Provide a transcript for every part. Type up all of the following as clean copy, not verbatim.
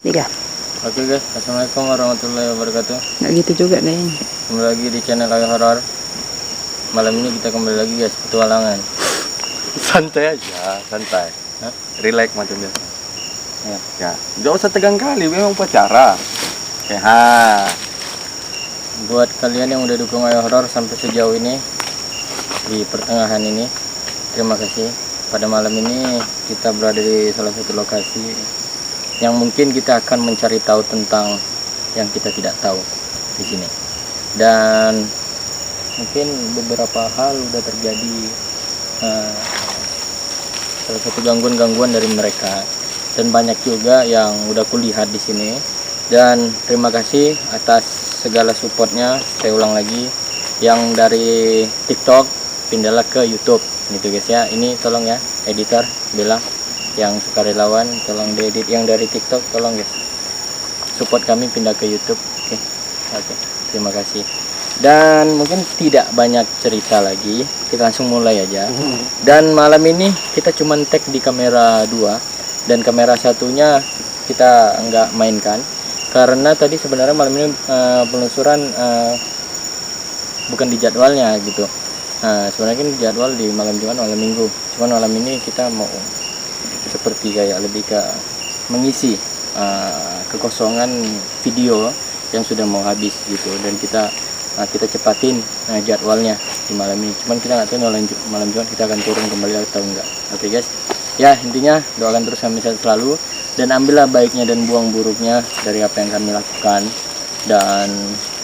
Tiga. Oke guys, assalamualaikum warahmatullahi wabarakatuh. Nggak gitu juga deh. Kembali lagi di channel Ayo Horor. Malam ini kita kembali lagi guys, petualangan. Santai aja, santai. Hah? Relax macam biasa. Ya, nggak usah tegang kali, memang upacara. Oke, Buat kalian yang udah dukung Ayo Horor sampai sejauh ini di pertengahan ini, terima kasih. Pada malam ini kita berada di salah satu lokasi yang mungkin kita akan mencari tahu tentang yang kita tidak tahu di sini. Dan mungkin beberapa hal udah terjadi, salah satu gangguan-gangguan dari mereka, dan banyak juga yang udah kulihat di sini. Dan terima kasih atas segala supportnya. Saya ulang lagi, yang dari TikTok pindahlah ke YouTube gitu guys ya. Ini tolong ya editor Bella, yang sukarelawan tolong diedit. Yang dari TikTok tolong guys support kami pindah ke YouTube. Oke, terima kasih. Dan mungkin tidak banyak cerita lagi, kita langsung mulai aja. Dan malam ini kita cuman tag di kamera 2 dan kamera satunya kita nggak mainkan karena tadi sebenarnya malam ini penelusuran bukan di jadwalnya gitu. Sebenarnya kan jadwal di malam Jumat, malam Minggu, cuman malam ini kita mau seperti kayak lebih ke mengisi kekosongan video yang sudah mau habis gitu, dan kita cepatin jadwalnya di malam ini. Cuman kita nggak tahu malam Jumat kita akan turun kembali atau enggak. Oke guys, ya intinya doakan terus kami sehat selalu dan ambillah baiknya dan buang buruknya dari apa yang kami lakukan. Dan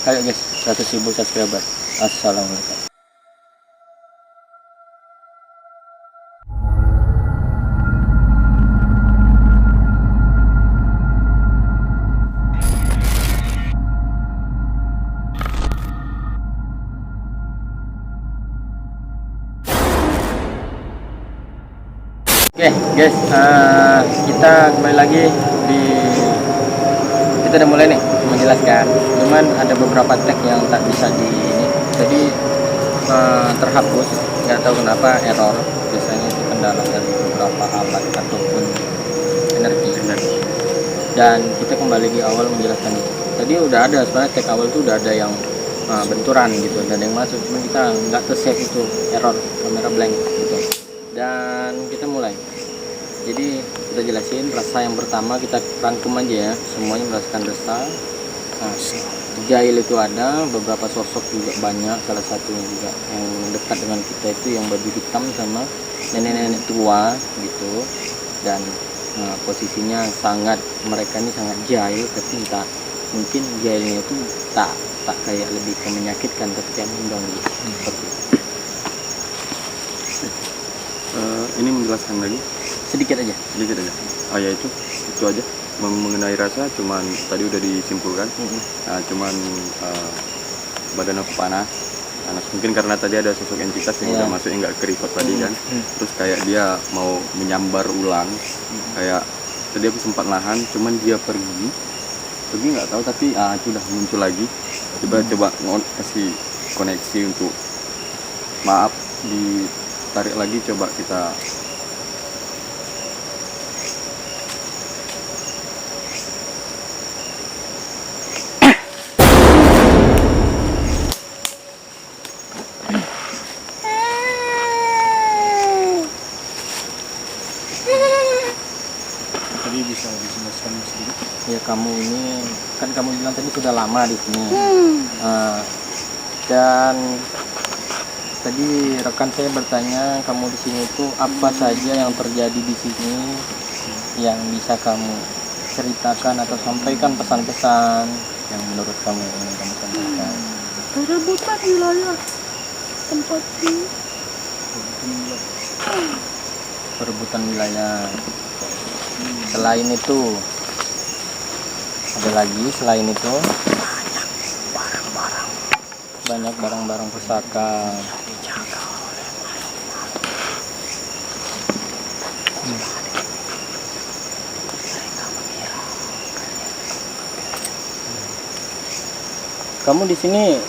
ayo guys, 100.000 subscriber. Assalamualaikum. Oke guys, kita kembali lagi kita udah mulai nih menjelaskan. Cuman ada beberapa tag yang tak bisa jadi terhapus, nggak tahu kenapa, error. Biasanya itu kendala dari beberapa alat ataupun energi. Dan kita kembali di awal menjelaskan itu. Tadi udah ada sebenarnya tag awal itu udah ada yang benturan gitu, dan yang masuk, cuman kita nggak ter-save itu, error, kamera blank gitu. Dan kita mulai. Jadi kita jelasin rasa yang pertama, kita rangkum aja ya, semuanya merasakan resah. Jahil itu ada, beberapa sosok juga banyak, salah satunya juga yang dekat dengan kita itu yang baju hitam sama nenek-nenek tua gitu. Dan posisinya mereka ini sangat jahil, tapi entah, mungkin jahilnya itu tak kayak lebih ke menyakitkan, tapi kayak mengganggu seperti itu. ini menjelaskan lagi sedikit aja. Ya itu aja mengenai rasa. Cuman tadi udah disimpulkan. Cuman badan aku panas, mungkin karena tadi ada sosok entitas yang udah masuk, yang nggak ke record tadi kan. Terus kayak dia mau menyambar ulang, kayak tadi aku sempat nahan, cuman dia pergi nggak tahu, tapi itu udah muncul lagi. Coba kasih koneksi untuk maaf, ditarik lagi, coba kita. Tadi bisa dijelaskan sedikit? Ya, kamu ini kan kamu bilang tadi sudah lama di sini. Dan tadi rekan saya bertanya, kamu di sini itu apa saja yang terjadi di sini yang bisa kamu ceritakan atau sampaikan, pesan-pesan yang menurut kamu ingin kamu sampaikan? Perebutan wilayah tempat ini. perebutan wilayah. Selain itu ada lagi, selain itu banyak barang-barang pusaka. Kamu di sini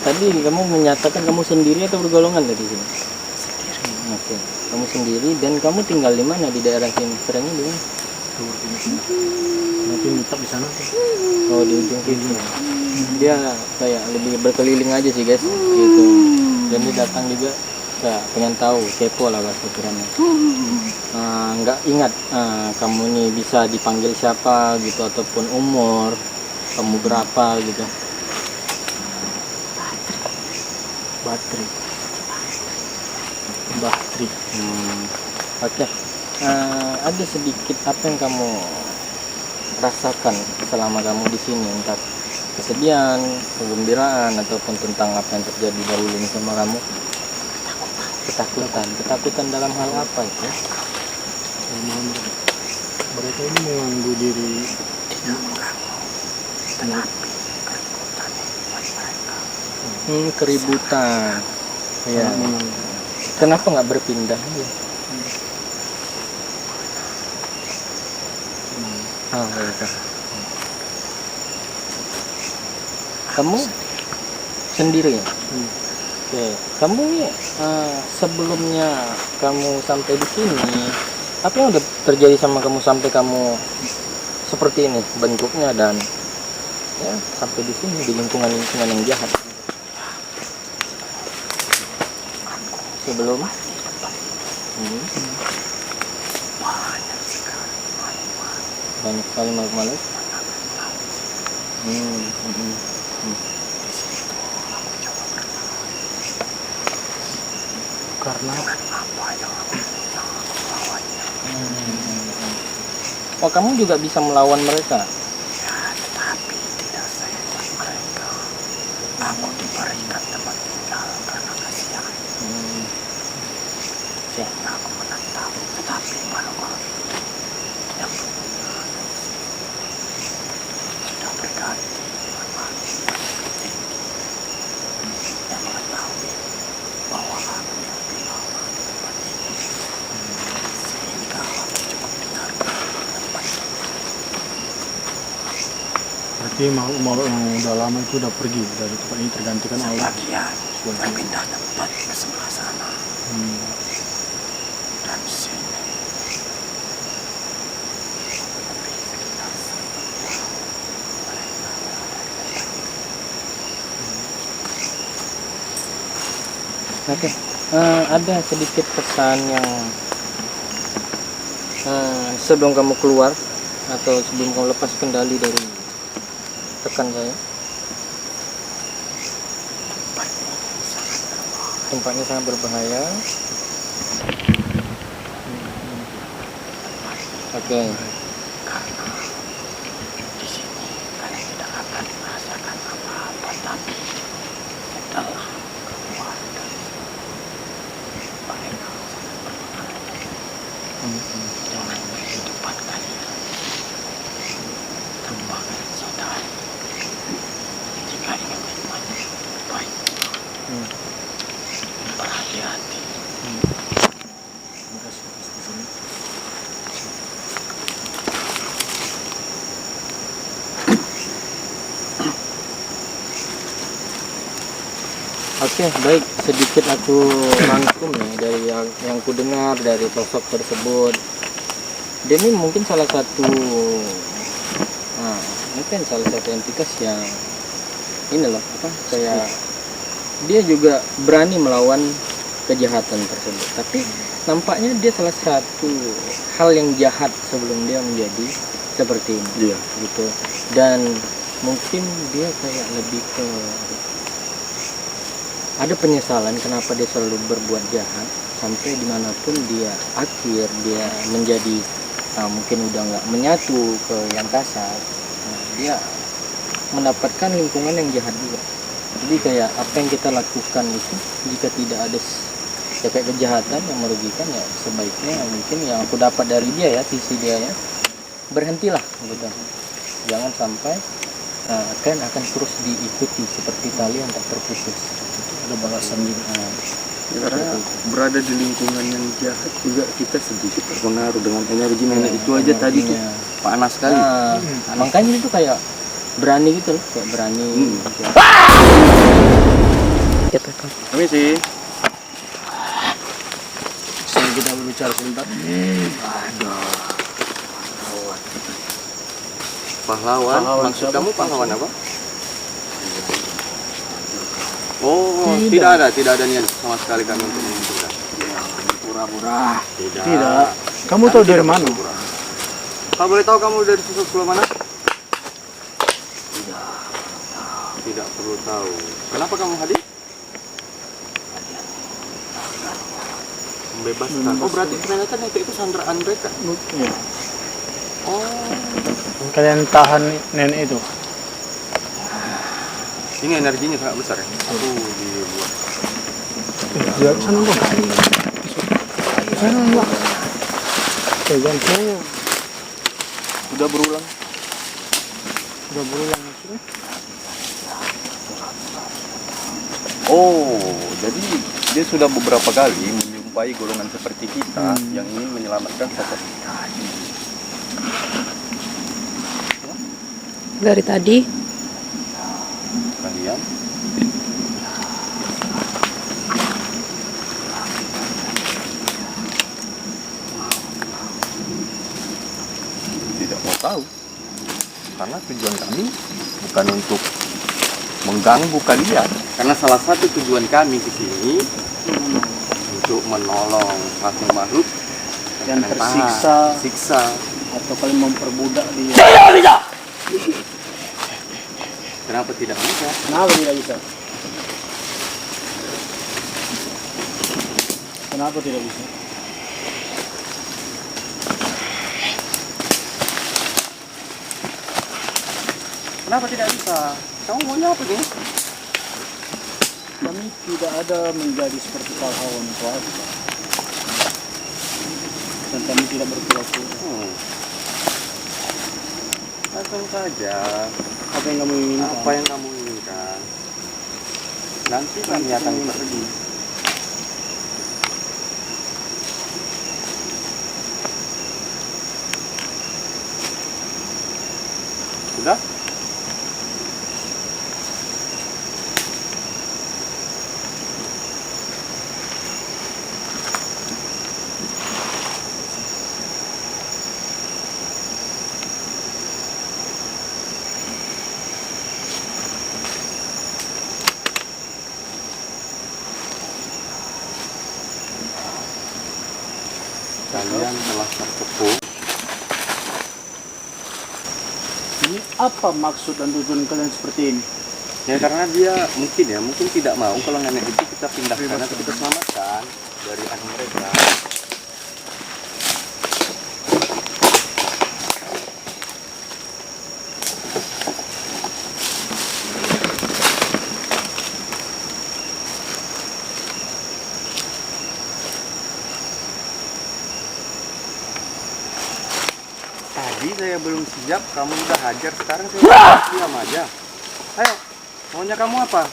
tadi kamu menyatakan kamu sendiri atau bergolongan di sini? Sendiri. Oke. Kamu sendiri dan kamu tinggal di mana di daerah sini? Seringnya di mana? Nanti mitap di sana tuh. Oh, di ujung situ. Dia kayak lebih berkeliling aja sih guys, gitu. Dan dia datang juga, ya pengen tahu, kepo lah bahasa pikirannya. Nggak ingat kamu nih bisa dipanggil siapa gitu ataupun umur kamu berapa gitu. Batri. Batri. Oke. Ada sedikit apa yang kamu rasakan selama kamu di sini, entah kesedihan, kegembiraan ataupun tentang apa yang terjadi dahulu ini sama kamu? Ketakutan dalam hal apa itu? Memang mereka ini mengganggu diri. Keributan. Iya. Kenapa nggak berpindah? Gitu. Kamu sendiri ya? Oke. Kamu nih sebelumnya kamu sampai di sini, apa yang udah terjadi sama kamu sampai kamu seperti ini bentuknya dan ya sampai di sini di lingkungan yang jahat? Sebelum banyak sekali makhluk-makhluk. Karena Oh, kamu juga bisa melawan mereka? Tetapi tidak saya buat mereka. Aku diberikan tempat tinggal karena kasihan. Sehingga aku menentang. Tetapi malu-malu itu yang punya sudah berganti dengan manusia tinggi yang mengetahui bahwa aku yang lebih lama di tempat ini. Sehingga aku cukup dengarkan tempat ini. berarti makhluk yang udah lama itu udah pergi dari tempat ini, tergantikan oleh Sebagian berpindah tempat ke sebelah sana dan sini. Lebih sekitar 1 tahun mereka berada di tempat ini. Oke. Ada sedikit pesan yang sebelum kamu keluar atau sebelum kamu lepas kendali dari rekan saya? Tempatnya sangat berbahaya. Oke. Karena di sini kalian tidak akan merasakan apa-apa, tapi setelah keluar dari sini mereka sangat berbahaya dengan kehidupan kalian. Tanpa kalian sadari, jika ingin menikmati baik berhati-hati. Oke, baik. Sedikit aku rangkum nih dari yang ku dengar dari sosok tersebut. Dia ini mungkin salah satu entitas yang ini loh, kayak dia juga berani melawan kejahatan tersebut. Tapi nampaknya dia salah satu hal yang jahat sebelum dia menjadi seperti ini. Iya. Gitu. Dan mungkin dia kayak lebih ke ada penyesalan kenapa dia selalu berbuat jahat sampai dimanapun dia dia menjadi mungkin udah nggak menyatu ke yang kasar. Dia mendapatkan lingkungan yang jahat juga. Jadi kayak apa yang kita lakukan itu jika tidak ada ya kayak kejahatan yang merugikan, ya sebaiknya mungkin yang aku dapat dari dia ya, sisi dia ya, berhentilah gitu. Jangan sampai tren akan terus diikuti seperti tali yang tak terputus. Ada balasan juga. Ya, karena berada di lingkungan yang jahat juga kita sedikit terpengaruh dengan energi nenek itu aja tadi tuh Energinya. panas sekali. Makanya itu kayak berani gitu loh, kayak berani gitu. Cepat, Pak. Permisi. Saya kita berbicara sebentar. Pahlawan. Maksud siapa? kamu pahlawan apa? Oh, tidak ada niat sama sekali kami untuk mengumpulkan. Pura-pura. Tidak. Kamu tahu dari mana? Kalau boleh tahu kamu dari sosok sebelah mana? Tidak perlu tahu. Kenapa kamu hadir? Membebaskan. Oh, berarti ternyata nenek itu sandraan mereka. Iya. Oh, Kalian tahan nenek itu. ini energinya sangat besar ya. Aku dibuat. Ya, sana Bang. Sana Bang. Pegang saya. Sudah berulang. Udah berulang maksudnya. Oh, jadi dia sudah beberapa kali menjumpai golongan seperti kita yang ingin menyelamatkan sosok Dari tadi kalian. Tidak mau tahu, karena tujuan kami bukan untuk mengganggu kalian. Karena salah satu tujuan kami di sini untuk menolong makhluk Yang tersiksa siksa. atau kalian memperbudak dia. Kenapa tidak bisa? Kenapa tidak bisa? Kenapa tidak bisa? Kenapa tidak bisa? Kamu maunya apa nih? Kami tidak ada menjadi seperti pahlawan atau apa. Dan kami tidak berpura-pura. Langsung saja. Apa yang kamu inginkan? Apa yang kamu inginkan? Nanti kami akan pergi. Sudah? Kalian telah terkepung. Ini apa maksud dan tujuan kalian seperti ini? Ya karena dia mungkin tidak mau kalau nenek itu kita pindahkan atau kita selamatkan dari anak mereka. Tadi saya belum siap, kamu udah hajar. Sekarang saya diam aja. Ayo, maunya kamu apa?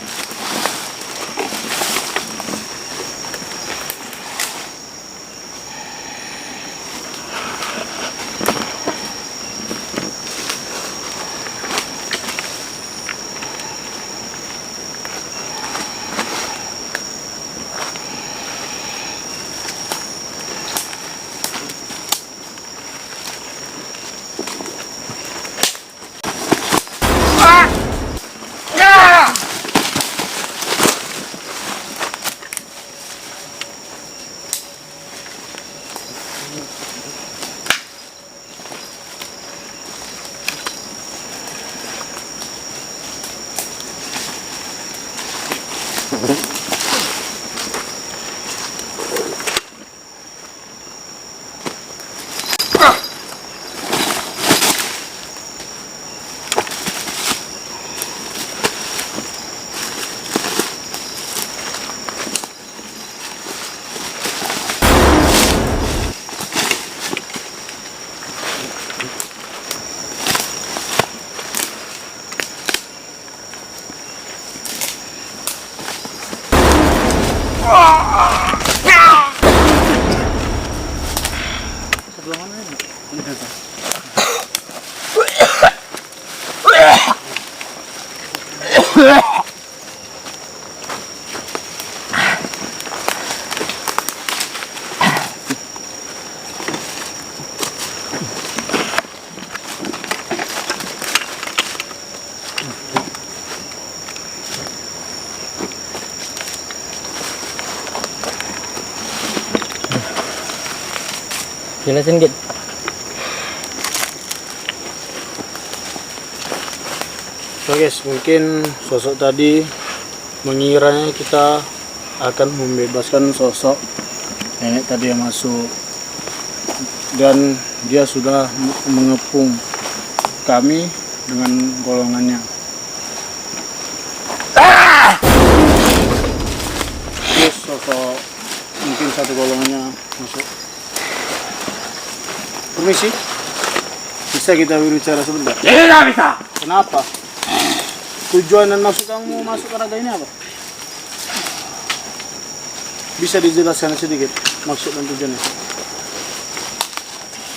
sebelah mana ini? Ini dekat. Jelasin Git. So guys, mungkin sosok tadi mengiranya kita akan membebaskan sosok nenek tadi yang masuk, dan dia sudah mengepung kami dengan golongannya. Terus sosok mungkin satu golongannya masuk. Permisi, bisa kita berbicara sebentar? Tidak bisa. Kenapa? Tujuan dan maksud kamu masuk ke raga ini apa? Bisa dijelaskan sedikit maksud dan tujuannya?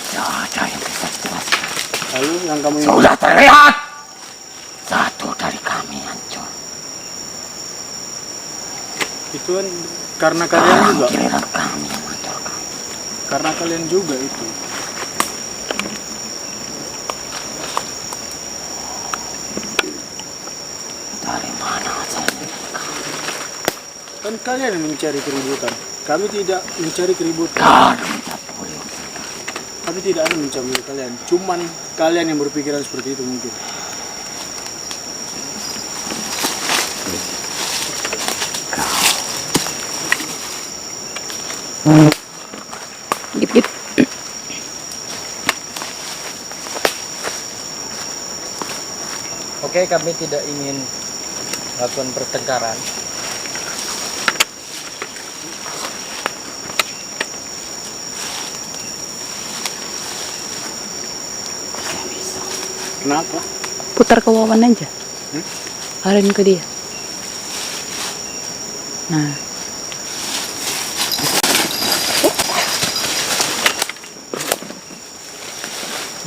Tidak ada yang bisa dijelaskan. Lalu yang kamu ingin... Sudah terlihat. Satu dari kami hancur. Itu kan karena kalian juga. Giliran kami yang hancurkan. Karena kalian juga itu. Dari mana asalnya? Kan kalian yang mencari keributan. Kami tidak mencari keributan. Kau mencabuli kita. Kami tidak ada mencabuli kalian. Cuman kalian yang berpikiran seperti itu mungkin. Git. Oke, kami tidak ingin melakukan pertengkaran. Kenapa? Putar ke Wawan aja. Arahin ke dia. Nah,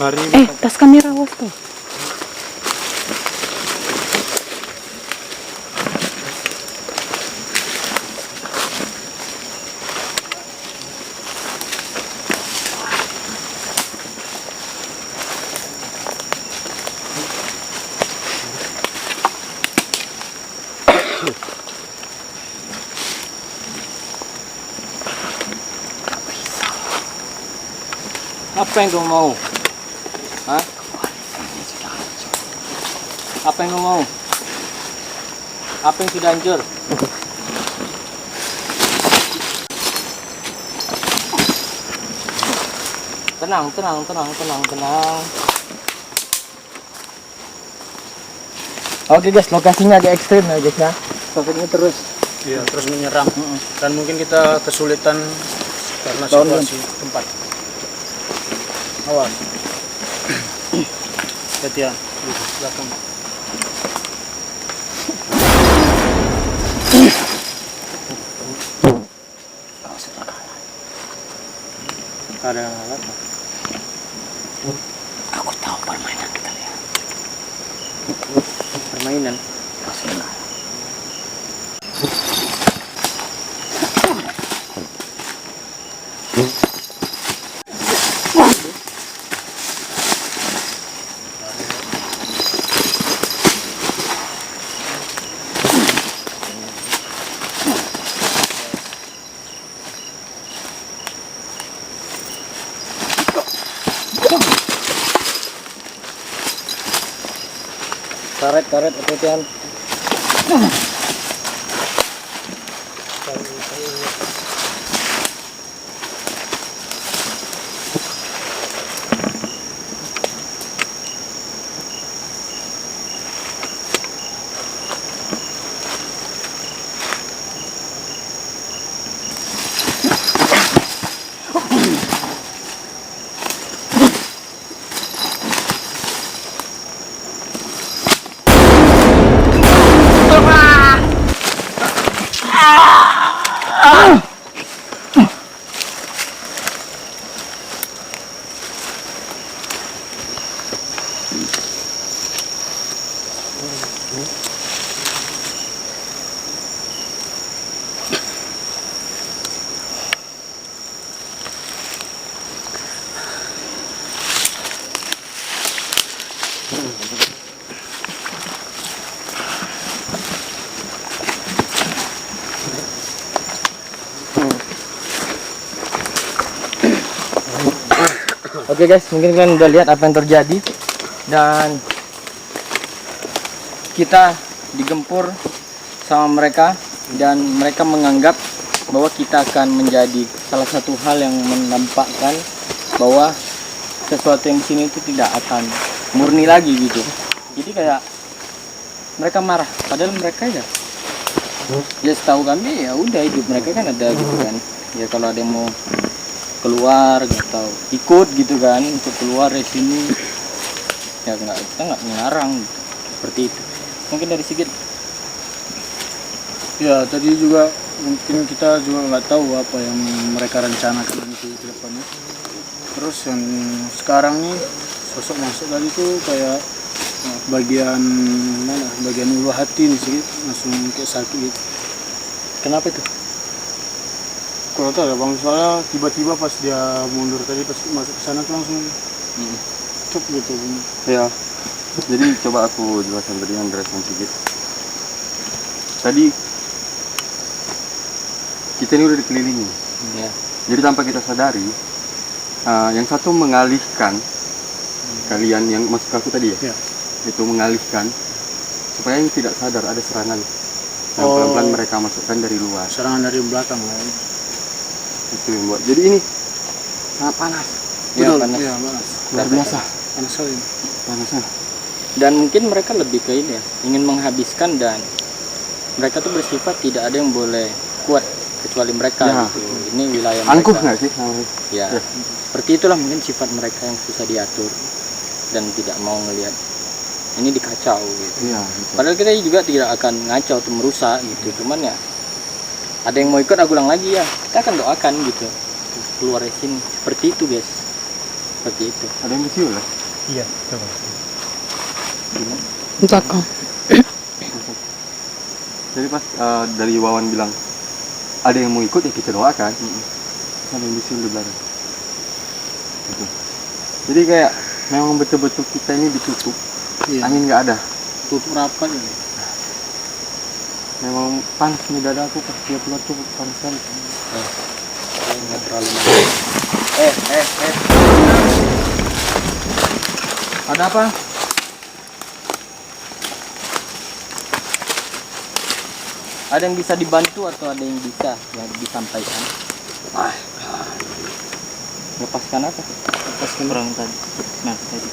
Mari. tas kamera awas tuh. Apa yang kau mau? Hah? Apa yang kau mau? Apa yang sudah hancur? Tenang. Oke guys, lokasinya agak ekstrim ya guys ya. Sosoknya terus. Iya, terus menyerang. Dan mungkin kita kesulitan karena situasi tempat. Awas. Hati-hati. Belakang. Kau sudah kalah. Ada apa? Aku tahu permainan kalian. Permainan. Kau sudah kalah. Karet, hati-hatian. Oke guys, mungkin kalian udah lihat apa yang terjadi dan kita digempur sama mereka dan mereka menganggap bahwa kita akan menjadi salah satu hal yang menampakkan bahwa sesuatu yang di sini itu tidak akan murni lagi gitu. Jadi kayak mereka marah, padahal mereka ya setahu kami ya udah hidup mereka kan ada gitu kan. Ya kalau ada yang mau keluar atau ikut gitu kan untuk keluar dari sini ya kita nggak melarang gitu. Seperti itu. Mungkin dari Sigit. Ya tadi juga mungkin kita juga nggak tahu apa yang mereka rencanakan nanti ke depannya. Terus yang sekarang nih sosok masuk tadi tuh kayak bagian mana? Bagian ulu hati nih sih langsung kayak sakit gitu. Kenapa itu? Kalau tahu ya bang, soalnya tiba-tiba pas dia mundur tadi pas masuk ke sana tuh langsung cuk gitu. Ya, jadi coba aku jelaskan tadi Andreas dan Sigit. Tadi kita ini udah dikelilingi. Ya. Jadi tanpa kita sadari, yang satu mengalihkan kalian yang masuk aku tadi ya, Ya. itu mengalihkan supaya yang tidak sadar ada serangan. Dan Oh. pelan-pelan mereka masukkan dari luar. Serangan dari belakang lah. Itu yang buat. Jadi ini sangat panas. Ya, Betul. panas. Iya panas. Luar biasa. Panas sekali. Panasnya. Dan mungkin mereka lebih ke ini ya, ingin menghabiskan dan mereka tuh bersifat tidak ada yang boleh kuat kecuali mereka Ya. gitu. Ini wilayah mereka. Angkuh nggak sih namanya? Ya. Ya. Seperti itulah mungkin sifat mereka yang susah diatur dan tidak mau ngelihat ini dikacau gitu. Iya. Padahal kita juga tidak akan ngacau atau merusak gitu. Cuman ya ada yang mau ikut aku ulang lagi ya. Kita akan doakan gitu. Keluar dari sini. Seperti itu guys. Seperti itu. Ada yang kecil lah. Iya. Coba. Belakang. Jadi pas dari Wawan bilang ada yang mau ikut ya kita doakan. Ada yang bisul di belakang. Gitu. Jadi kayak memang betul-betul kita ini ditutup. Iya. Angin nggak ada. Tutup rapat ini. Memang panas di dadaku pas dia keluar tuh panas sekali. Nggak terlalu Ada apa? Ada yang bisa dibantu atau ada yang bisa yang disampaikan? Lepaskan apa? Lepaskan orang tadi. Nah, tadi.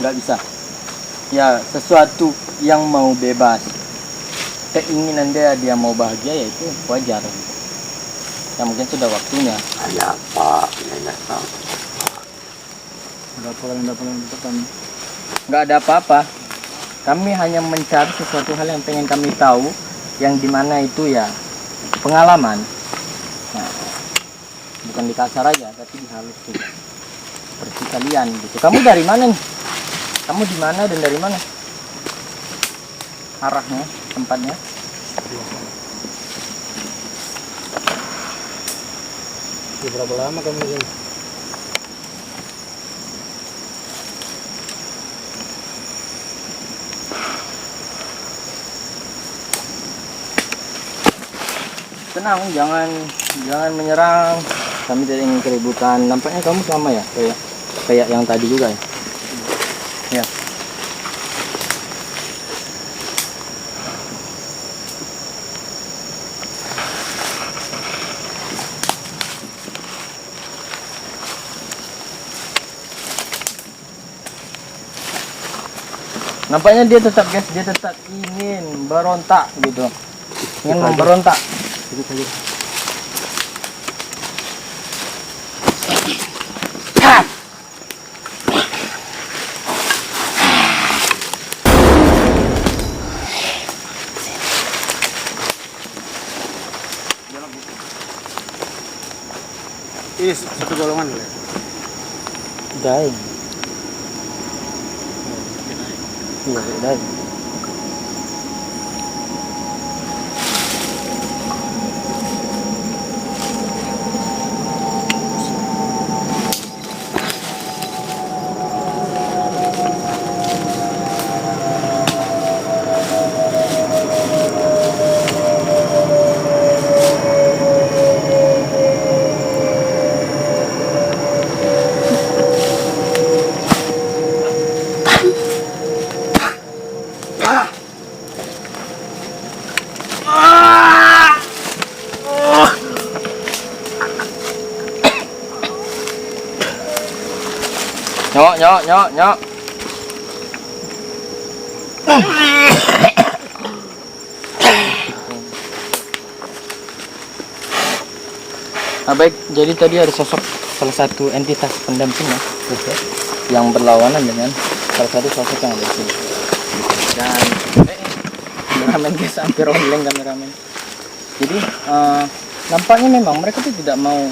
Nggak bisa. Ya, sesuatu yang mau bebas. Keinginan dia mau bahagia ya itu wajar. Ya mungkin sudah waktunya. Ada apa? Nenek tahu. Ada apa kalian dapat kami? Nggak ada apa-apa. Kami hanya mencari sesuatu hal yang pengen kami tahu, yang dimana itu ya pengalaman. Nah, bukan di kasar aja, tapi di halus juga. Seperti kalian gitu. Kamu dari mana nih? Kamu di mana dan dari mana? Arahnya, tempatnya? Berapa lama kamu di sini? Tenang, jangan menyerang. Kami tidak ingin keributan. Nampaknya kamu sama ya, kayak yang tadi juga ya. Ya. Nampaknya dia tetap ingin berontak gitu. Ingin memberontak. Ini satu golongan ya? Daeng. Iya, daeng. Nyok, nyok, nyok, nyok. Nah, baik, jadi tadi ada sosok salah satu entitas pendamping ya, yang berlawanan dengan salah satu sosok yang ada di sini. Dan kameramen guys, hampir oleng kameramen. Jadi nampaknya memang mereka tuh tidak mau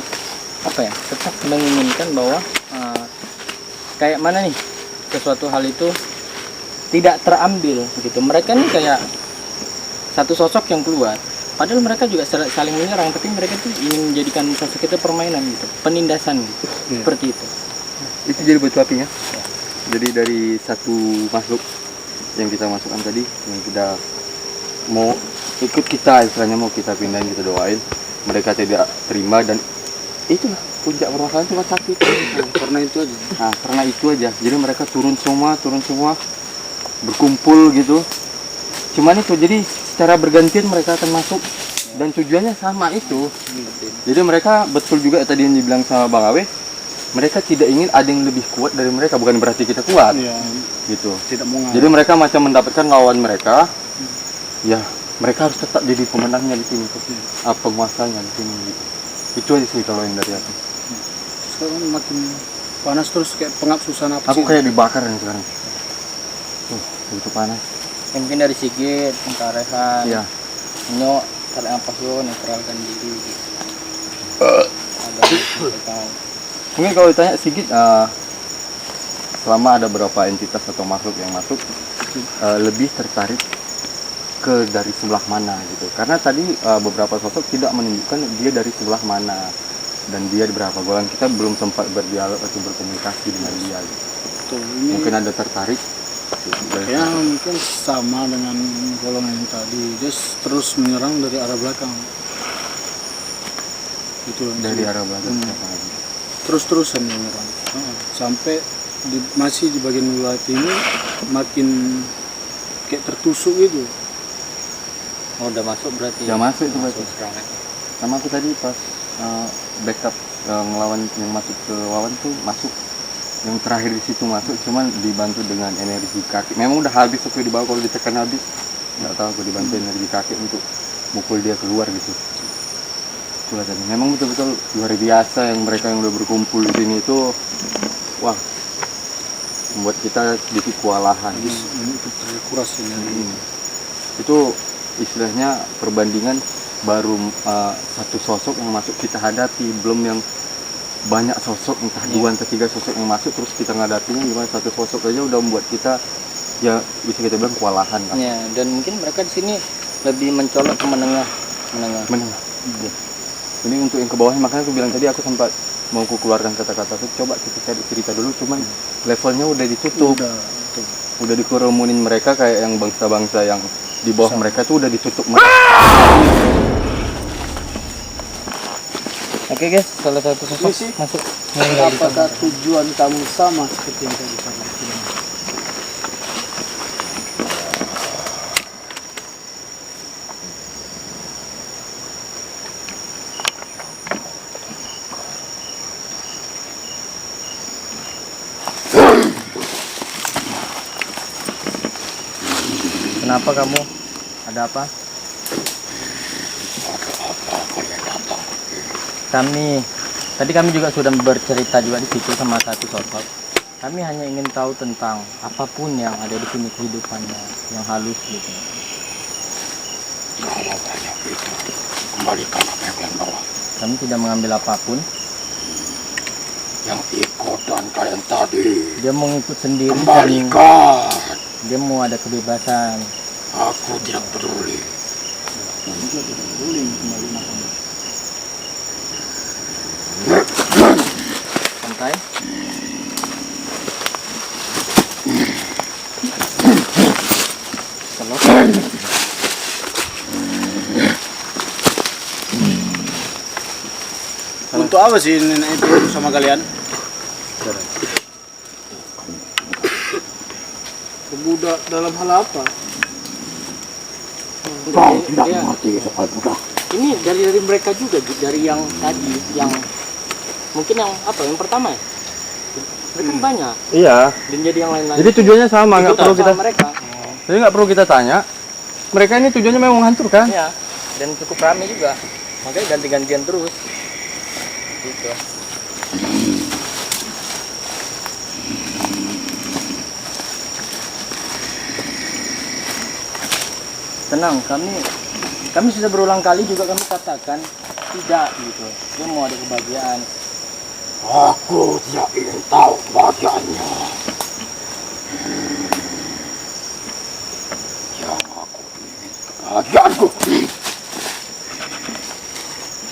tetap menginginkan bahwa kayak mana nih sesuatu hal itu tidak terambil gitu. Mereka nih kayak satu sosok yang keluar. Padahal mereka juga saling menyerang, tapi mereka tuh ingin menjadikan sosok itu permainan gitu, penindasan gitu, seperti itu. Itu jadi batu apinya. Jadi dari satu makhluk yang kita masukkan tadi, yang kita mau ikut kita, istilahnya mau kita pindahin, kita doain, mereka tidak terima, dan itulah puncak permasalahan cuma satu itu. Karena itu aja. Nah, karena itu aja. Jadi mereka turun semua, berkumpul gitu. Cuman itu, jadi secara bergantian mereka akan masuk dan tujuannya sama itu. Jadi mereka betul juga tadi yang dibilang sama Bang Awe, mereka tidak ingin ada yang lebih kuat dari mereka, bukan berarti kita kuat. Iya. Gitu. Tidak mau ngalah. Jadi mereka macam mendapatkan lawan mereka. Ya, mereka harus tetap jadi pemenangnya di sini tuh. Penguasanya di sini gitu. Itu aja sih kalau yang dari aku. Sekarang makin panas terus, kayak pengap susah napas. Aku kayak dibakar nih sekarang. Tuh, begitu panas. Ya, mungkin dari Sigit, Engkarehan, Iya. Nyok, tarik nafas dulu, netralkan diri gitu. Mungkin kalau ditanya Sigit, selama ada beberapa entitas atau makhluk yang masuk, lebih tertarik ke dari sebelah mana gitu. Karena tadi beberapa sosok tidak menunjukkan dia dari sebelah mana dan dia di berapa golongan. Kita belum sempat berdialog atau berkomunikasi dengan dia gitu. Betul, ini Mungkin ada tertarik. ya mungkin sama dengan golongan yang tadi, dia terus menyerang dari arah belakang. Itu Dari arah belakang. terus-terusan menyerang. Sampai masih di bagian wilayah ini makin kayak tertusuk gitu. Oh, udah masuk berarti. Udah masuk itu berarti. serangan. Sama aku tadi pas backup ngelawan yang masuk ke lawan tuh masuk. Yang terakhir di situ masuk, cuman dibantu dengan energi kaki. Memang udah habis aku di bawah, kalau ditekan habis. Nggak tahu, aku dibantu energi kaki untuk mukul dia keluar gitu. Itulah tadi. Memang betul-betul luar biasa yang mereka yang udah berkumpul di sini itu, wah, membuat kita sedikit kewalahan. Itu terkuras ini. Itu istilahnya perbandingan baru satu sosok yang masuk kita hadapi, belum yang banyak sosok, entah 2 atau 3 sosok yang masuk terus kita ngadapinya gimana. Satu sosok aja udah membuat kita, ya bisa kita bilang kewalahan lah. Ya, dan mungkin mereka di sini lebih mencolok ke menengah. Ya. Jadi untuk yang ke bawahnya, makanya aku bilang tadi, aku sempat mau aku keluarkan kata-kata itu, coba kita cari cerita dulu, cuman levelnya udah ditutup. Udah dikerumunin mereka kayak yang bangsa-bangsa yang di bawah mereka tuh udah ditutup. Oke guys, salah satu sosok Misi. masuk. Apakah tujuan kamu sama seperti yang tadi saya bilang? Kenapa kamu? Ada apa? Tadi kami juga sudah bercerita juga di situ sama satu sosok. Kami hanya ingin tahu tentang apapun yang ada di sini, kehidupannya yang halus gitu. Kalau banyak itu, kembalikan apa yang bawa. Kami tidak mengambil apapun. Yang ikut dan kalian tadi, Dia mau ngikut sendiri dan kembalikan. dia mau ada kebebasan. Aku tidak peduli. Santai. Untuk apa sih nenek itu sama kalian? Budak dalam hal apa? Kau tidak Dia- mengerti soal budak. Ini dari mereka juga, dari yang tadi, yang mungkin yang apa? Yang pertama ya? Mereka banyak Iya. dan jadi yang lain-lain. Jadi tujuannya sama, nggak perlu kita. mereka. Jadi nggak perlu kita tanya. Mereka ini tujuannya memang menghancurkan. Iya. Dan cukup ramai juga. Makanya ganti-gantian terus. Gitu. Tenang, kami sudah berulang kali juga kami katakan tidak gitu. Dia mau ada kebahagiaan. Aku tidak ingin tahu kebahagiaannya. Yang aku ingin kebahagiaanku.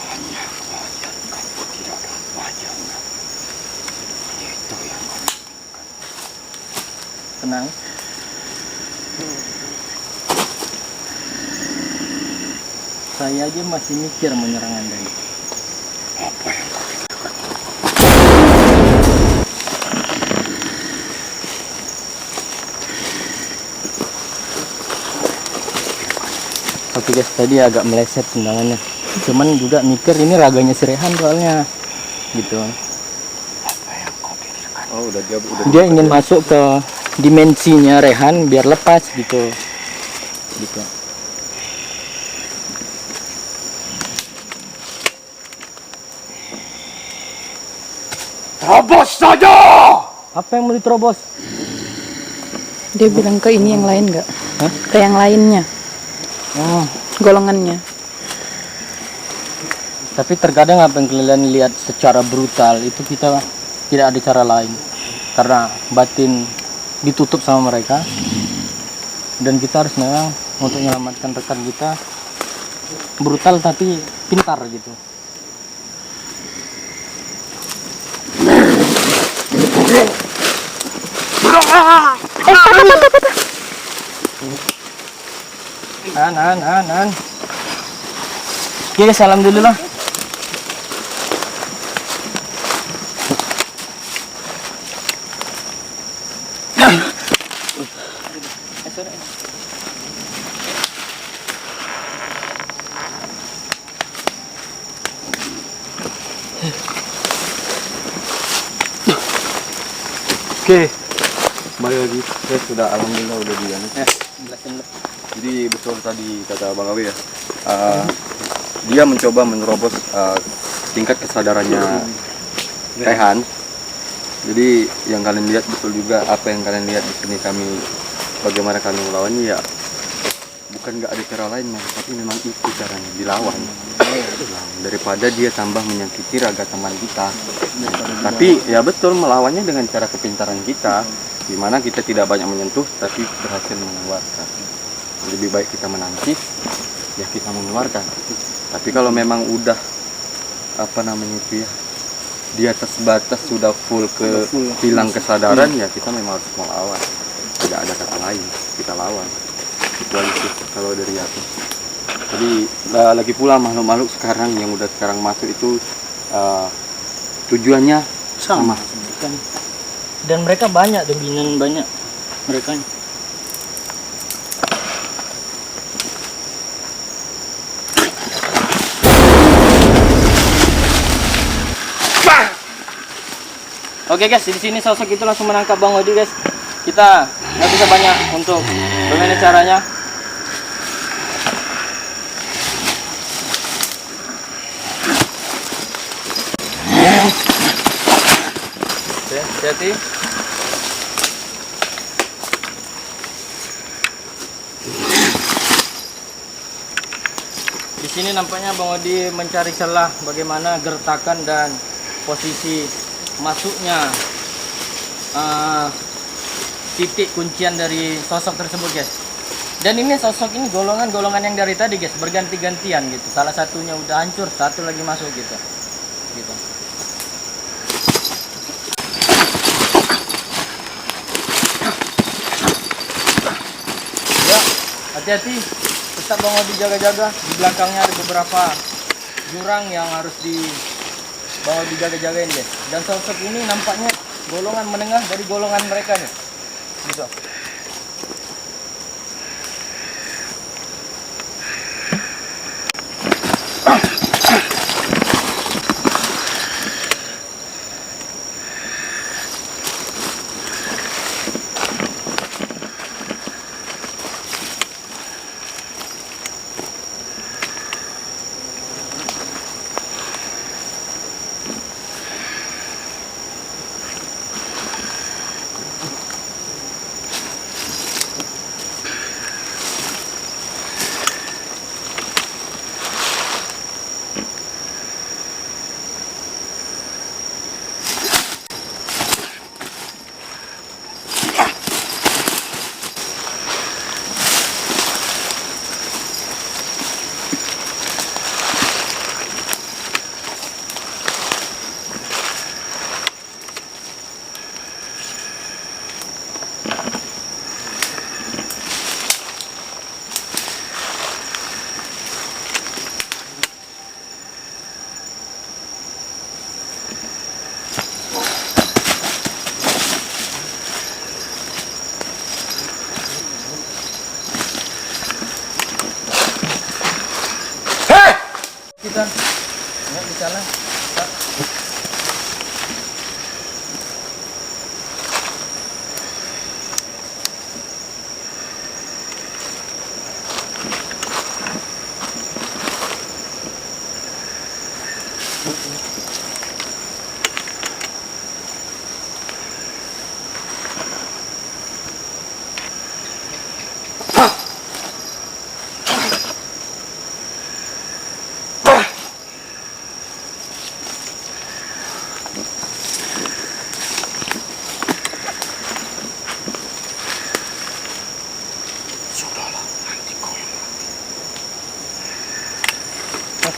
Hanya kebahagiaanku tidak ada kebahagiaannya. Itu yang aku inginkan. Tenang. Saya aja masih mikir menyerang Anda. Apa yang Tapi guys, tadi agak meleset tendangannya. Cuman juga mikir ini raganya si Rehan soalnya. Gitu. Oh, udah Dia ingin masuk ke dimensinya Rehan biar lepas gitu. Gitu. terobos saja. Apa yang mau diterobos? Dia bilang ke ini yang lain nggak? Hah? Ke yang lainnya, Oh, golongannya. tapi terkadang apa yang kalian lihat secara brutal itu kita tidak ada cara lain. Karena batin ditutup sama mereka. Dan kita harus memang untuk menyelamatkan rekan kita brutal tapi pintar gitu. An. Oke, salam dulu lah. Oke, kembali lagi. Sudah alhamdulillah udah di sana. Jadi betul tadi kata Bang Awi ya. Dia mencoba menerobos tingkat kesadarannya Rehan. Jadi yang kalian lihat betul juga apa yang kalian lihat di sini kami bagaimana kami melawannya ya. Bukan nggak ada cara lain tapi memang itu caranya dilawan. Daripada dia tambah menyakiti raga teman kita. Tapi ya betul melawannya dengan cara kepintaran kita, di mana kita tidak banyak menyentuh tapi berhasil mengeluarkan. Lebih baik kita menangkis, ya kita mengeluarkan. Tapi kalau memang udah apa namanya itu ya, di atas batas sudah full hilang kesadaran ya kita memang harus melawan. Tidak ada kata lain, kita lawan. Itu aja sih kalau dari aku. Jadi lagi pula makhluk-makhluk sekarang yang udah sekarang masuk itu tujuannya sama. Dan mereka banyak, dominan banyak mereka. Oke guys, di sini sosok itu langsung menangkap Bang Odi guys. Kita nggak bisa banyak untuk bagaimana caranya. Hati-hati. Di sini nampaknya Bang Odi mencari celah bagaimana gertakan dan posisi masuknya titik kuncian dari sosok tersebut guys. Dan ini sosok ini golongan-golongan yang dari tadi guys berganti-gantian gitu. Salah satunya udah hancur, satu lagi masuk gitu. Gitu. Ya, hati-hati. Tetap Bang Odi jaga-jaga. Di belakangnya ada beberapa jurang yang harus Bang Odi jaga-jagain guys. Dan sosok ini nampaknya golongan menengah dari golongan mereka nih. Gitu.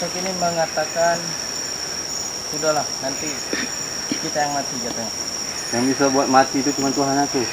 sosok ini mengatakan sudahlah nanti kita yang mati katanya. Yang bisa buat mati itu cuma Tuhan aku.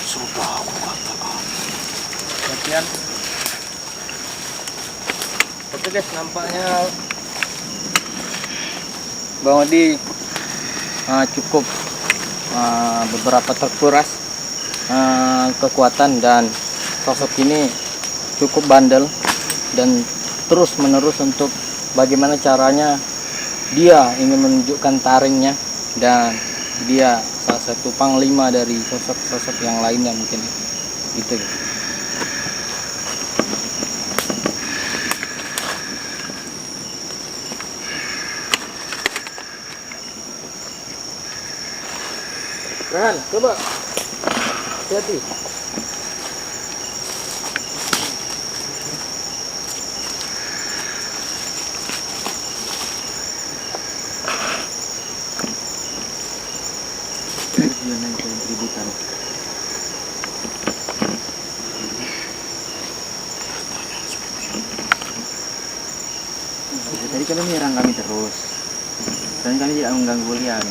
Sudah aku katakan. Kemudian oke guys, nampaknya Bang Odi cukup beberapa terkuras kekuatan, dan sosok ini cukup bandel dan terus menerus untuk bagaimana caranya dia ingin menunjukkan taringnya, dan dia salah satu panglima dari sosok-sosok yang lainnya mungkin gitu. Rehan, coba. Hati-hati. Tadi kalian menyerang kami terus. Dan kami tidak mengganggu kalian.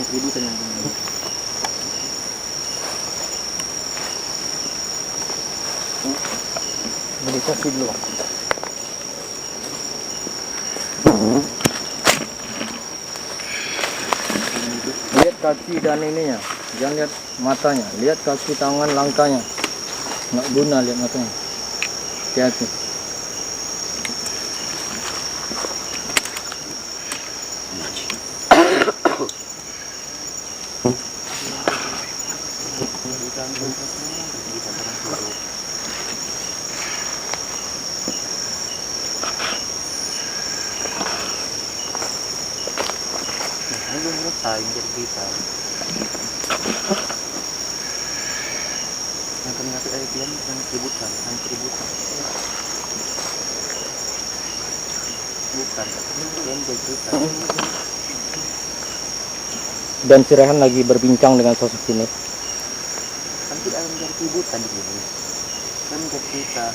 Ributan yang benar. Meditasi dulu, Bang. Lihat kaki dan ininya, jangan lihat matanya. Lihat kaki, tangan, langkahnya. Nggak guna lihat matanya. Hati-hati. Yang kami ngasih dari kalian yang keributan. Bukan, kalian keributan. Dan si Rehan lagi berbincang dengan sosok ini. Kan tidak ada menjadi keributan di sini. Kan menjadi cerita.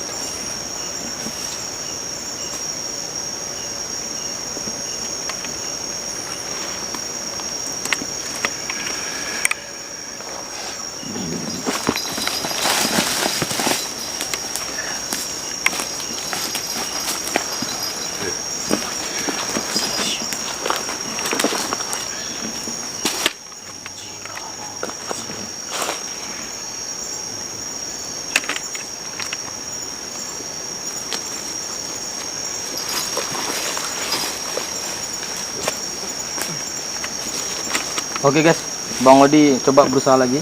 Oke guys, Bang Odi coba berusaha lagi.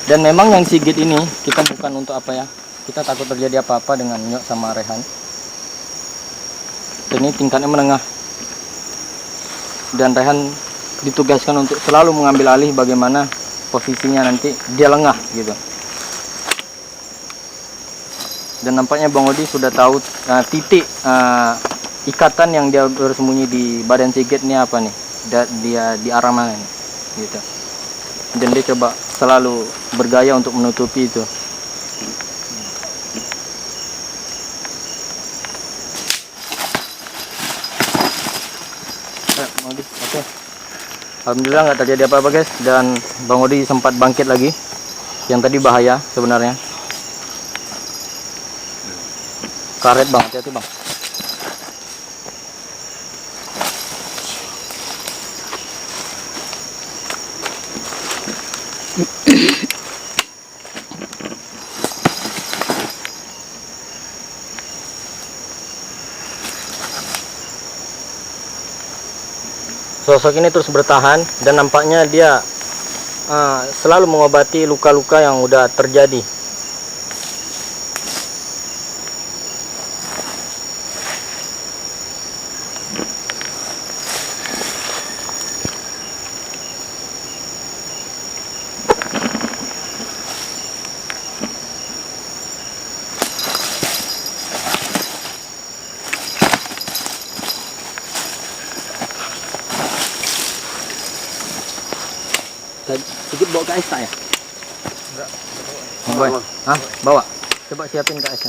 Dan memang yang sigit ini kita bukan untuk apa ya, kita takut terjadi apa-apa dengan Nyok sama Rehan. Dan ini tingkatnya menengah. Dan Rehan ditugaskan untuk selalu mengambil alih bagaimana posisinya nanti dia lengah gitu. Dan nampaknya Bang Odi sudah tahu titik ikatan yang dia bersembunyi di badan sigit ini apa nih, dia di arah mana nih gitu. Dan dia coba selalu bergaya untuk menutupi itu. Oke. Alhamdulillah nggak terjadi apa-apa guys, dan Bang Odi sempat bangkit lagi. Yang tadi bahaya sebenarnya. Karet Bang, hati-hati Bang. Sosok ini terus bertahan dan nampaknya dia selalu mengobati luka-luka yang udah terjadi. Sedikit bawa ke AS tak ya? Enggak. Bawa. Hah? Bawa. Coba siapin ke AS.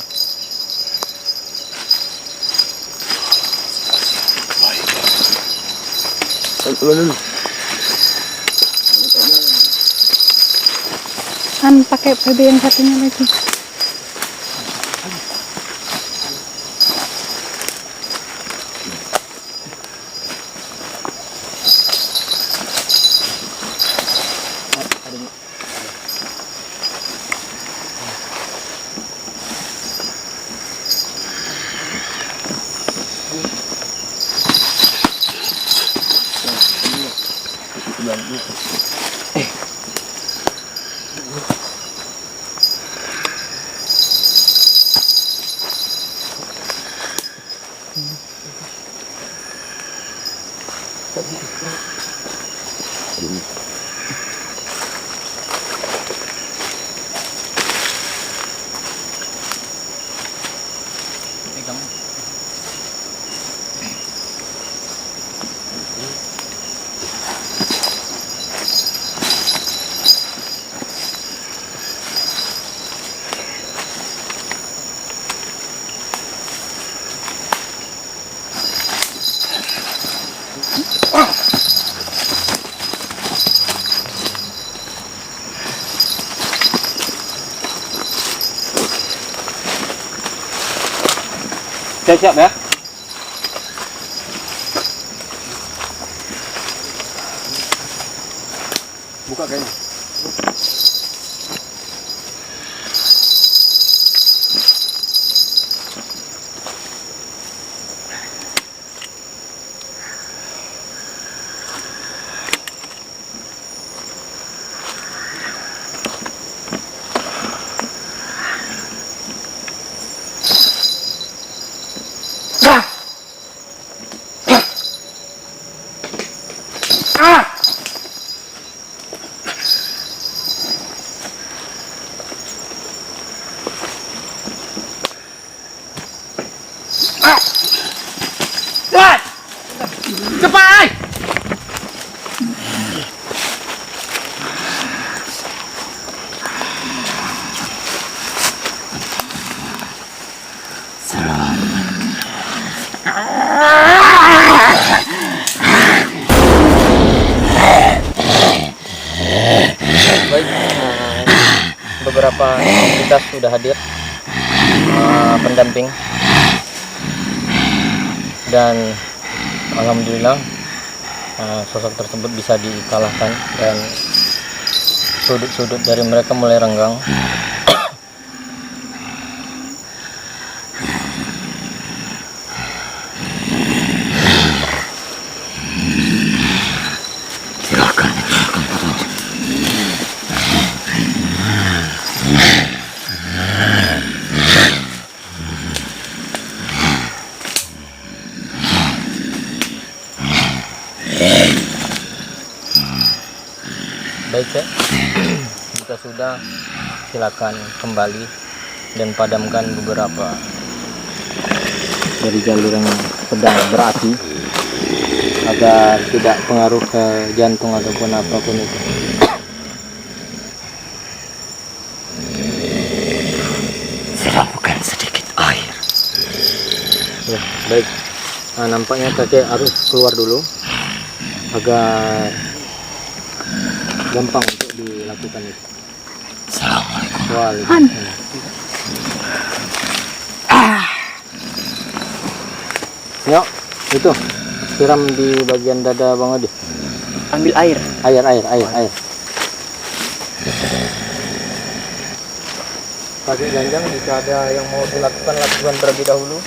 Kan pakai PB yang satunya lagi. Siap ya. Buka kayaknya. Baik, beberapa entitas sudah hadir, pendamping, dan alhamdulillah sosok tersebut bisa dikalahkan dan sudut-sudut dari mereka mulai renggang. Baik ya, jika sudah silakan kembali dan padamkan beberapa dari jalur yang sedang berapi agar tidak pengaruh ke jantung ataupun apapun itu. Siramkan sedikit air. Ya, baik. Nampaknya kakek harus keluar dulu agar gampang untuk dilakukan itu. Assalamualaikum. Waalaikumsalam. Yuk, itu siram di bagian dada Bang Odi. Ambil air. Air. Kakek Ganjang, jika ada yang mau dilakukan, lakukan terlebih dahulu.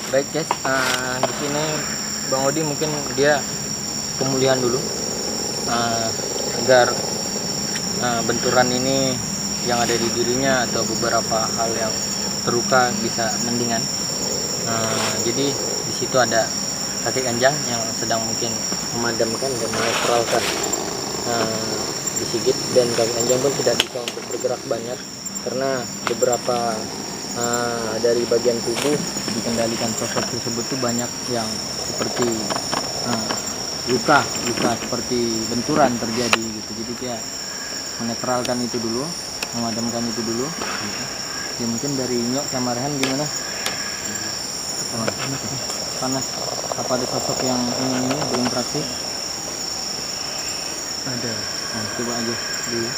Baik guys, di sini Bang Odi mungkin dia pemulihan dulu agar benturan ini yang ada di dirinya atau beberapa hal yang terluka bisa mendingan. Jadi di situ ada kakek Ganjang yang sedang mungkin memadamkan dan menetralkan di Sigit, dan kakek Ganjang pun tidak bisa untuk bergerak banyak karena beberapa dari bagian tubuh dikendalikan sosok tersebut tuh banyak yang seperti luka seperti benturan terjadi gitu. Jadi dia menetralkan itu dulu, memadamkan itu dulu. Ya mungkin dari Nyok sama Rehan gimana? Panas. Apa ada sosok yang ini berinteraksi? Ada. Nah, coba aja dulu.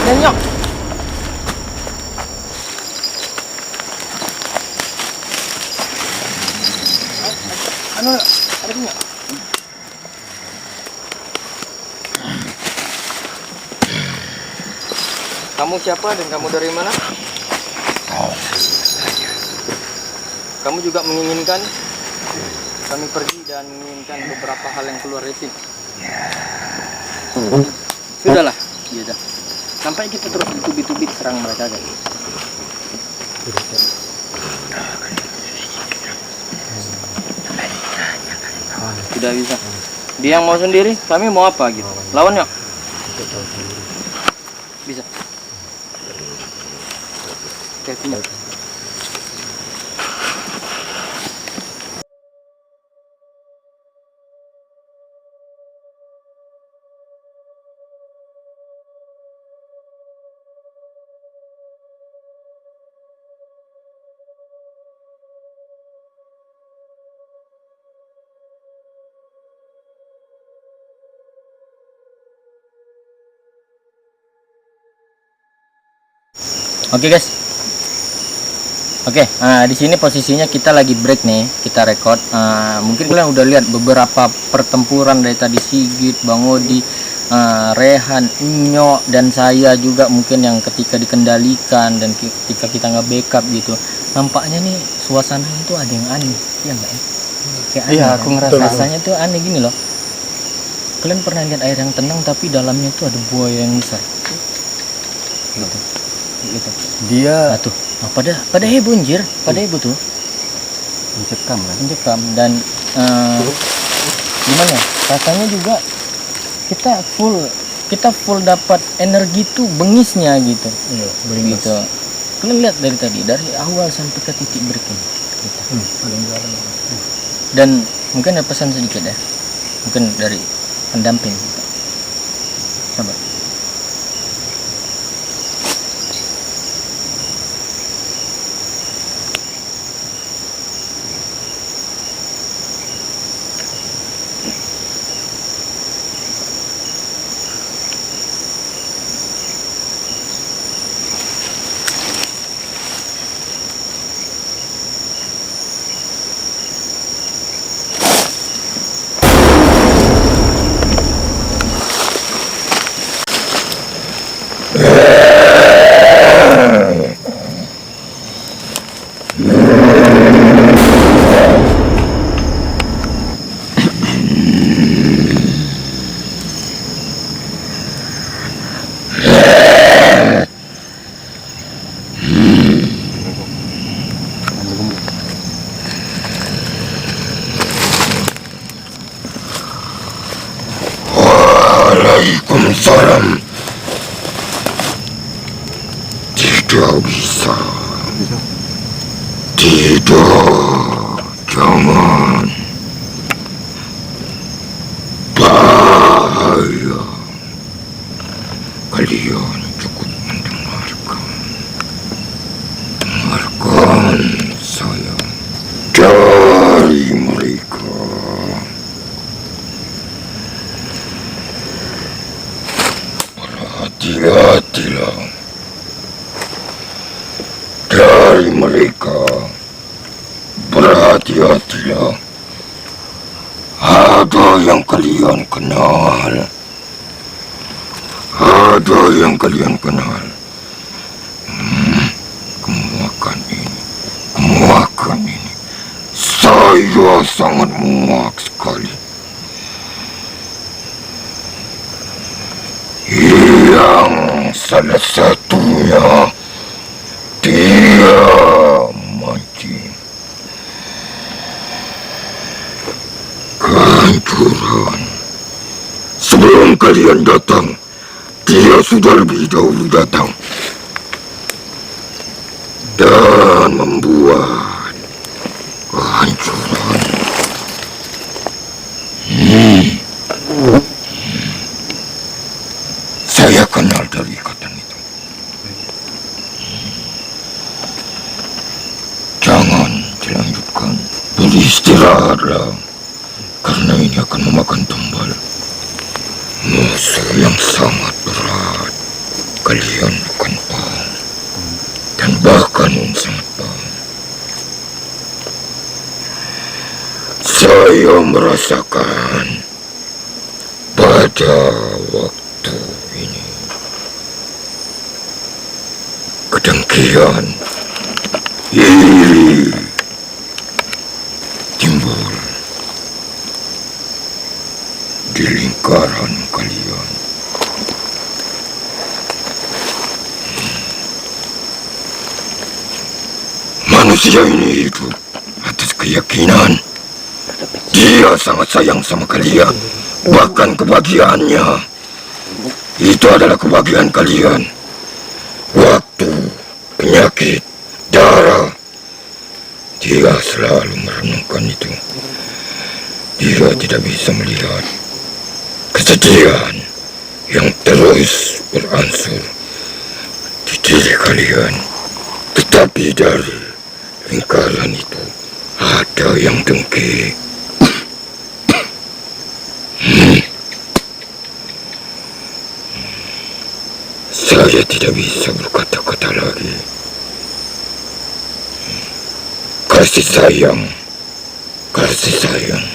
Nyok. Anu, ada punya. Kamu siapa dan kamu dari mana? Kamu juga menginginkan kami pergi dan menginginkan beberapa hal yang keluar dari sini. Sudahlah, ya dah. Sampai kita terus ditubit-tubit serang mereka guys. Tidak bisa. Dia yang mau sendiri, kami mau apa gitu. Lawan yuk. Bisa. Oke, pindah. Oke guys. Oke, di sini posisinya kita lagi break nih, kita record. Mungkin kalian udah lihat beberapa pertempuran dari tadi Sigit, Bang Odi, Rehan, Nyok, dan saya juga mungkin yang ketika dikendalikan dan ketika kita nggak backup gitu. Nampaknya nih suasana itu ada yang aneh, ya nggak? Kayak aneh. Iya, aku ngerasa rasanya tuh aneh gini loh. Kalian pernah lihat air yang tenang tapi dalamnya tuh ada buaya yang besar. Gitu. Gitu. Dia tuh pada heboh anjir, pada heboh tuh mencekam dan gimana ya, rasanya juga kita full dapat energi tuh bengisnya gitu. Iya, gitu. Kalian lihat dari tadi, dari awal sampai ke titik break ini gitu. Dan mungkin ada pesan sedikit ya, mungkin dari pendamping gitu. Coba. Waalaikumsalam. Tidak bisa. Tidak, jangan. Bahaya. Kalian cukup mendengarkan saya dari mereka. Hati-hatilah dari mereka, berhati-hatilah. Ada yang kalian kenal, ada yang kalian kenal. Kamu akan Saya sangat muak sekali. Yang salah satunya dia mancing kehancuran. Sebelum kalian datang, dia sudah lebih dahulu datang dan membuat kehancuran. Saya kenal dari ikatan itu. Jangan dilanjutkan. Beristirahatlah, karena ini akan memakan tumbal. Musuh yang sangat berat. Kalian akan paham. Dan bahkan sangat paham. Saya merasakan pada waktu ini kedengkian, iri timbul di lingkaran kalian. Manusia ini hidup atas keyakinan dia sangat sayang sama kalian. Bahkan kebahagiaannya itu adalah kebahagiaan kalian. Waktu, penyakit, darah, dia selalu merenungkan itu. Dia tidak bisa melihat kesedihan yang terus beransur di diri kalian. Tetapi dari lingkaran itu ada yang dengki. Saya tidak bisa berkata-kata lagi. Kasih sayang, kasih sayang.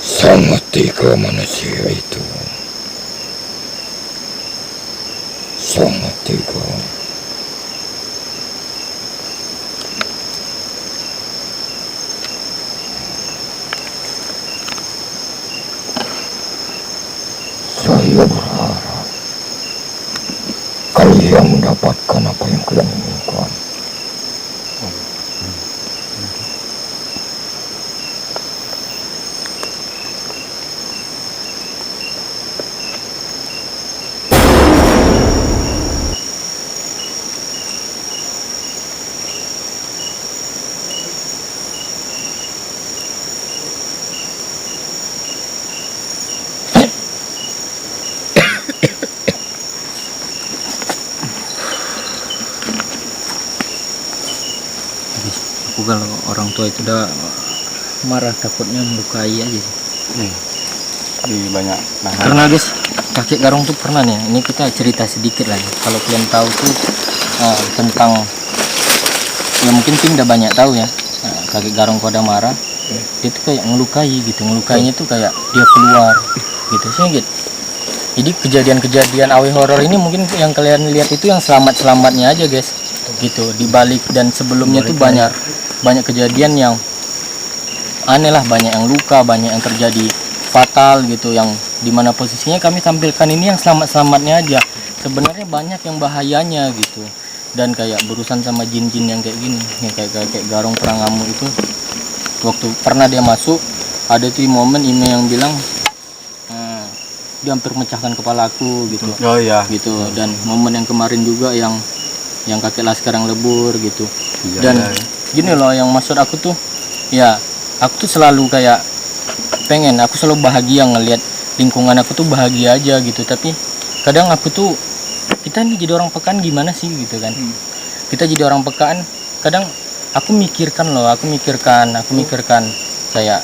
Sangat tega manusia itu. Sangat tega. Saya berharap kalian mendapatkan apa yang kalian inginkan. Aku kalau orang tua itu udah marah takutnya melukai aja sih. Di banyak nahan. Karena guys, kakek Garong tuh pernah nih, ini kita cerita sedikit lah ya. Kalau kalian tahu tuh tentang, ya mungkin tim udah banyak tahu ya. Kakek Garong kalau ada marah, dia tuh kayak ngelukai gitu. Ngelukainya tuh kayak dia keluar gitu sih gitu. Jadi kejadian-kejadian awe horor ini mungkin yang kalian lihat itu yang selamat-selamatnya aja guys. Gitu, dibalik dan sebelumnya tuh banyak kejadian yang aneh lah, banyak yang luka, banyak yang terjadi fatal gitu, yang dimana posisinya kami tampilkan ini yang selamat-selamatnya aja. Sebenarnya banyak yang bahayanya gitu, dan kayak berurusan sama jin-jin yang kayak gini, yang kayak Garong Prangamu itu. Waktu pernah dia masuk, ada tuh momen Ime yang bilang dia hampir memecahkan kepalaku gitu. Oh iya. Gitu. Dan momen yang kemarin juga yang kakek Laskar yang lebur gitu. Iya, Dan iya. gini loh, yang maksud aku tuh ya, aku tuh selalu kayak aku selalu bahagia ngelihat lingkungan aku tuh bahagia aja gitu. Tapi kadang aku tuh, kita nih jadi orang pekan gimana sih gitu kan. Kita jadi orang pekan, kadang aku mikirkan kayak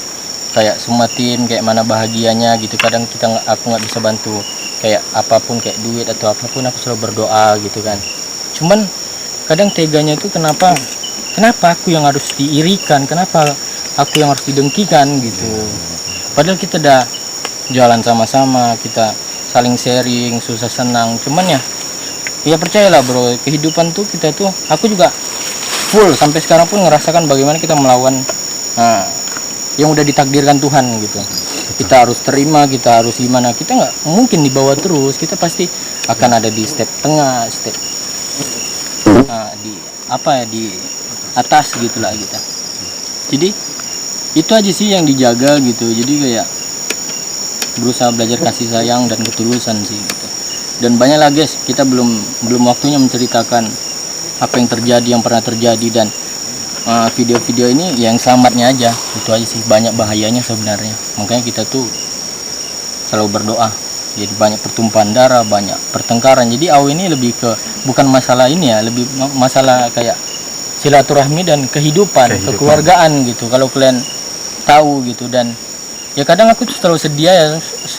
semua tim kayak mana bahagianya gitu. Kadang aku nggak bisa bantu kayak apapun, kayak duit atau apapun, aku selalu berdoa gitu kan. Cuman kadang teganya itu kenapa aku yang harus diirikan, kenapa aku yang harus didengkikan gitu. Padahal kita udah jalan sama-sama, kita saling sharing, susah senang. Cuman ya percayalah bro, kehidupan tuh kita tuh, aku juga full sampai sekarang pun ngerasakan bagaimana kita melawan yang udah ditakdirkan Tuhan gitu. Kita harus terima, kita harus gimana, kita nggak mungkin dibawa terus, kita pasti akan ada di step tengah, step di atas gitulah kita. Jadi itu aja sih yang dijaga gitu. Jadi kayak berusaha belajar kasih sayang dan ketulusan sih gitu. Dan banyak lah guys, kita belum waktunya menceritakan apa yang terjadi, yang pernah terjadi, dan video-video ini yang selamatnya aja. Itu aja sih, banyak bahayanya sebenarnya. Makanya kita tuh selalu berdoa. Jadi banyak pertumpahan darah, banyak pertengkaran. Jadi AW ini lebih ke bukan masalah ini ya, lebih masalah kayak silaturahmi dan kehidupan, kekeluargaan gitu. Kalau kalian tahu gitu. Dan ya kadang aku tuh selalu sedia ya,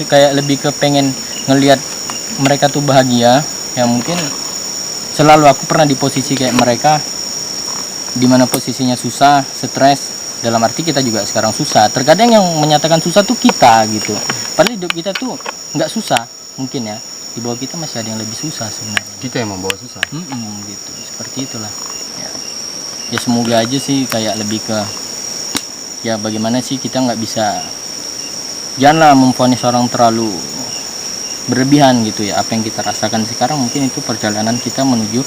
kayak lebih ke pengen ngelihat mereka tuh bahagia. Ya mungkin selalu aku pernah di posisi kayak mereka, dimana posisinya susah, stres. Dalam arti kita juga sekarang susah. Terkadang yang menyatakan susah tuh kita gitu. Padahal hidup kita tuh nggak susah mungkin ya. Di bawah kita masih ada yang lebih susah sebenarnya. Kita yang membawa susah. Gitu. Seperti itulah. Ya semoga aja sih kayak lebih ke ya bagaimana sih kita nggak bisa, janganlah memvonis orang terlalu berlebihan gitu ya. Apa yang kita rasakan sekarang mungkin itu perjalanan kita menuju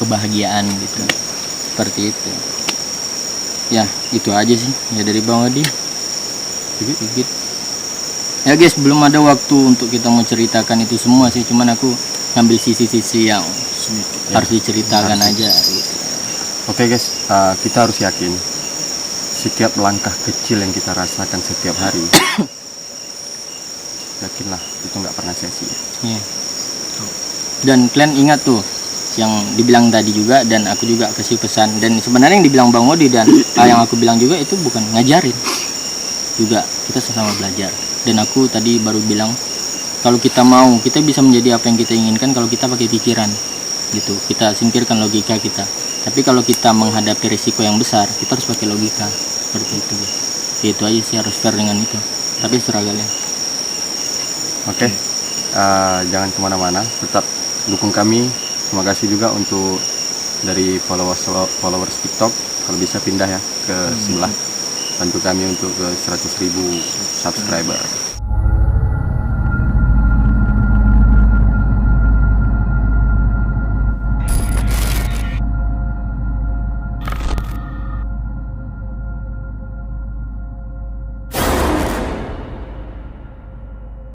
kebahagiaan gitu. Seperti itu. Ya itu aja sih ya dari Bang Adi. Sedikit. Ya guys, belum ada waktu untuk kita menceritakan itu semua sih, cuman aku ngambil sisi-sisi yang harus diceritakan aja gitu. Oke guys, kita harus yakin setiap langkah kecil yang kita rasakan setiap hari, yakinlah itu nggak pernah sia-sia. Iya. Dan kalian ingat tuh yang dibilang tadi juga, dan aku juga kasih pesan, dan sebenarnya yang dibilang Bang Odi dan yang aku bilang juga itu bukan ngajarin, juga kita sama-sama belajar. Dan aku tadi baru bilang kalau kita mau, kita bisa menjadi apa yang kita inginkan kalau kita pakai pikiran gitu, kita singkirkan logika kita. Tapi kalau kita menghadapi risiko yang besar, kita harus pakai logika. Seperti itu guys. Itu aja sih, harus fair dengan itu. Tapi seragamnya. Oke, jangan kemana-mana, tetap dukung kami. Terima kasih juga untuk dari followers TikTok, kalau bisa pindah ya ke sebelah, bantu kami untuk ke 100.000 subscriber.